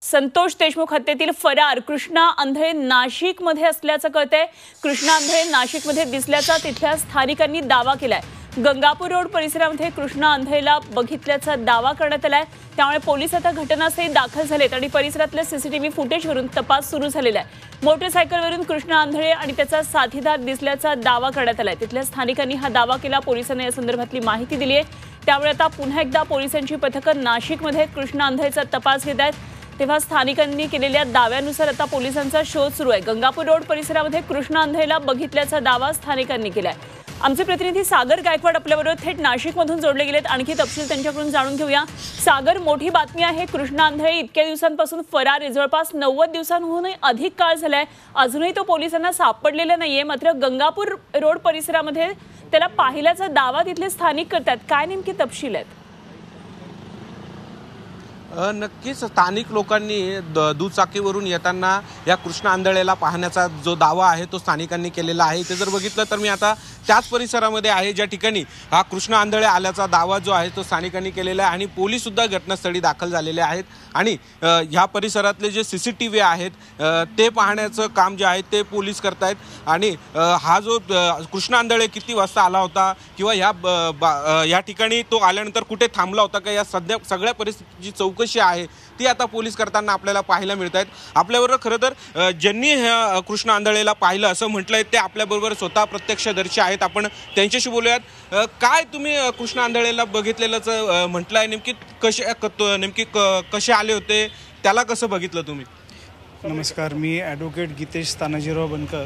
संतोष देशमुख हत्येतील फरार कृष्णा आंधळे नाशिकमध्ये असल्याचं कळतंय। कृष्णा आंधळे नाशिकमध्ये दिसल्याचा तिथल्या स्थानिकांनी दावा केलाय। गंगापूर रोड परिसरामध्ये कृष्णा आंधळेला बघितल्याचा दावा करण्यात आलाय। त्यामुळे पोलीस आता घटनास्थळी दाखल झालेत आणि परिसरातल्या सीसीटीव्ही फुटेजवरून तपास सुरू झालेला आहे। मोटरसायकलवरून कृष्णा आंधळे आणि त्याचा साथीदार दिसल्याचा दावा करण्यात आलाय। तिथल्या स्थानिकांनी हा दावा केला। पोलिसांनी या संदर्भातली माहिती दिली आहे। त्यामुळे आता पुन्हा एकदा पोलिसांची पथकं नाशिकमध्ये कृष्णा आंधळेचा तपास घेत आहेत। तेव्हा स्थानिकांनी केलेल्या दाव्यानुसार आता पोलिसांचा शोध सुरू आहे। गंगापूर रोड परिसरामध्ये कृष्णा आंधळेला बघितल्याचा दावा स्थानिकांनी केलाय। आमचे प्रतिनिधी सागर गायकवाड आपल्याबरोबर थेट नाशिकमधून जोडले गेलेत। आणखी तपशील त्यांच्याकडून जाणून घेऊया। सागर, मोठी बातमी आहे, कृष्णा आंधळे इतक्या दिवसांपासून फरार आहे। जवळपास 90 दिवसांहून अधिक काळ झालाय, अजूनही तो पोलिसांना सापडलेला नाहीये। मात्र गंगापूर रोड परिसरामध्ये त्याला पाहिल्याचा दावा तिथले स्थानिक करतात। काय नेमके तपशील आहेत? नक्कीच स्थानिक लोकांनी दुचाकीवरून येताना या कृष्णा आंधळेला पाहण्याचा जो दावा आहे तो स्थानिकांनी केलेला आहे। ते जर बघितलं तर मी आता त्याच परिसरामध्ये आहे ज्या ठिकाणी हा कृष्णा आंधळे आल्याचा दावा जो आहे तो स्थानिकांनी केलेला आहे आणि पोलीस सुद्धा घटनास्थळी दाखल झालेले आहेत आणि ह्या परिसरातले जे सीसीटीव्ही आहेत ते पाहण्याचं काम जे आहे ते पोलीस करतायत। आणि हा जो कृष्णा आंधळे किती वाजता आला होता किंवा या ठिकाणी तो आल्यानंतर कुठे थांबला होता का, या सगळ्या परिस्थितीची चौकशी आहे ती आता पोलीस करताना आपल्याला पाहायला मिळत आहेत। आपल्याबरोबर खरं तर ज्यांनी ह्या कृष्णा आंधळेला पाहिलं असं म्हटलंय ते आपल्याबरोबर स्वतः प्रत्यक्षदर्शी आहेत। आपण त्यांच्याशी बोलूयात। काय तुम्ही कृष्णा आंधळेला बघितलेलंच म्हटलंय, नेमकी कसे आले होते, त्याला कसं बघितलं तुम्ही? नमस्कार, मी ॲडव्होकेट गीतेश तानाजीराव बनकर।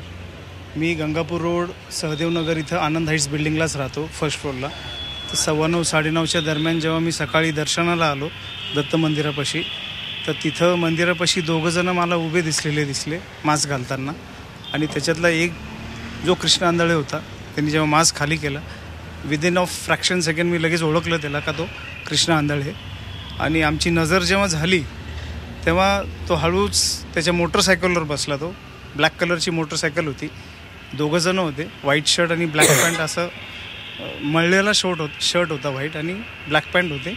मी गंगापूर रोड सहदेवनगर इथं आनंद हाईट्स बिल्डिंगलाच राहतो, फर्स्ट फ्लोअरला। तर 9:15 साडेनऊच्या दरम्यान जेव्हा मी सकाळी दर्शनाला आलो दत्त मंदिरापाशी, तर तिथं मंदिरापाशी दोघंजणं मला उभे दिसले मास्क घालताना। आणि त्याच्यातला एक जो कृष्णा आंधळे होता त्यांनी जेव्हा मास्क खाली केला, विदिन ऑफ फ्रॅक्शन सेकंड मी लगेच ओळखलं त्याला का तो कृष्णा आंधळे। आणि आमची नजर जेव्हा झाली तेव्हा तो हळूच त्याच्या मोटरसायकलवर बसला। तो ब्लॅक कलरची मोटरसायकल होती, दोघंजणं होते, व्हाईट शर्ट आणि ब्लॅक पॅन्ट, असं मळलेला शर्ट होता व्हाईट आणि ब्लॅक पॅन्ट होते।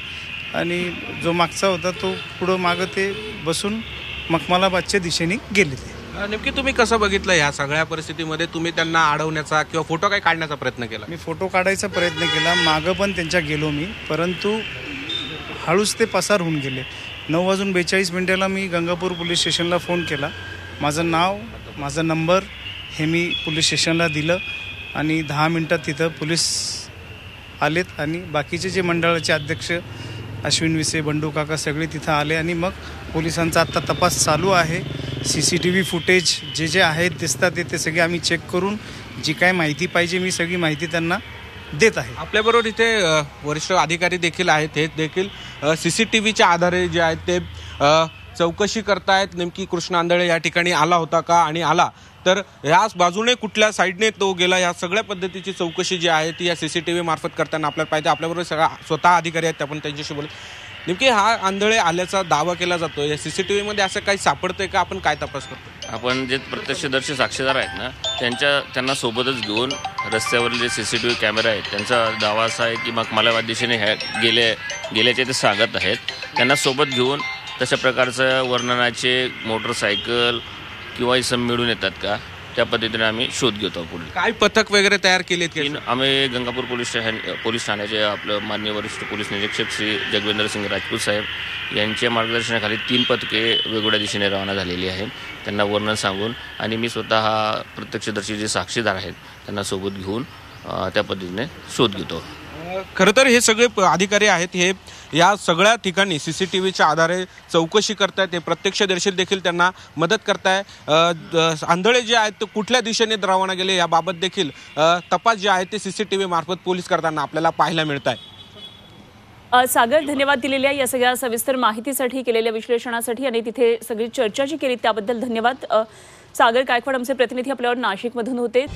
आणि जो मागचा होता तो पुढं मागं ते बसून मखमलाबादच्या दिशेने गेले। ते नेमकी तुम्ही कसं बघितलं ह्या सगळ्या परिस्थितीमध्ये? तुम्ही त्यांना अडवण्याचा किंवा फोटो काय काढण्याचा प्रयत्न केला? मी फोटो काढायचा प्रयत्न केला, मागं पण त्यांच्या गेलो मी, परंतु हळूच ते पसार होऊन गेले। 9:42 मी गंगापूर पोलीस स्टेशनला फोन केला। माझं नाव, माझा नंबर हे मी पोलीस स्टेशनला दिलं आणि 10 मिनटात तिथं पोलीस आलेत आणि बाकीचे जे मंडळाचे अध्यक्ष अश्विन विसे, बंडू काका सगळे तिथं आले आणि मग पोलिसांचा आत्ता तपास चालू आहे। CCTV फुटेज जे आहेत दिसतात ते सगळे आम्ही चेक करून जी काय माहिती पाहिजे मी सगळी माहिती त्यांना देत आहे। आपल्याबरोबर इथे वरिष्ठ अधिकारी देखील आहेत, हे देखील CCTVच्या आधारे जे आहेत ते चौकशी करतायत। नेमकी कृष्णा आंधळे या ठिकाणी आला होता का, आणि आला तर ह्याच बाजूने कुठल्या साईडने तो गेला, या सगळ्या पद्धतीची चौकशी जी आहे ती या CCTV मार्फत करताना आपल्याला पाहिजे। आपल्याबरोबर स्वतः अधिकारी आहेत, आपण त्यांच्याशी बोलू। नेमकी हा आंधळे आल्याचा दावा केला जातो, या CCTV मध्ये असं काही सापडतंय का? आपण काय तपास करतो? आपण जे प्रत्यक्षदर्शी साक्षीदार आहेत ना त्यांना सोबतच घेऊन रस्त्यावरील जे CCTV कॅमेरा आहेत त्यांचा दावा असा आहे की मखमलाबाद दिशेने गेल्याचे ते सांगत आहेत। त्यांना सोबत घेऊन तशा प्रकारचं वर्णनाचे मोटरसायकल किंवा इसम मिळून येतात का, त्या पद्धतीने आम्ही शोध घेतो। पुढे काय पथक वगैरे तयार केलेत की? आम्ही गंगापूर पोलीस ठाण्याचे आपलं माननीय वरिष्ठ पोलीस निरीक्षक श्री जगविंदर सिंग राजपूत साहेब यांच्या मार्गदर्शनाखाली 3 पथके वेगवेगळ्या दिशेने रवाना झालेली आहेत, त्यांना वर्णन सांगून। आणि मी स्वतः प्रत्यक्षदर्शी जे साक्षीदार आहेत त्यांना सोबत घेऊन त्या पद्धतीने शोध घेतो। खरं तर हे सगळे अधिकारी आहेत, हे या सगळ्या ठिकाणी CCTVच्या आधारे चौकशी करतायत, ते प्रत्यक्षदर्शी देखील त्यांना मदत करताय। आंधळे जे आहेत ते कुठल्या दिशेने रवाना गेले याबाबत देखील तपास जे आहे ते CCTV मार्फत पोलीस करताना आपल्याला पाहायला मिळत आहे। सागर, धन्यवाद दिलेल्या या सगळ्या सविस्तर माहितीसाठी, केलेल्या विश्लेषणासाठी आणि तिथे सगळी चर्चा जी केली त्याबद्दल धन्यवाद। सागर गायकवाड आमचे प्रतिनिधी आपल्यावर नाशिकमधून होते।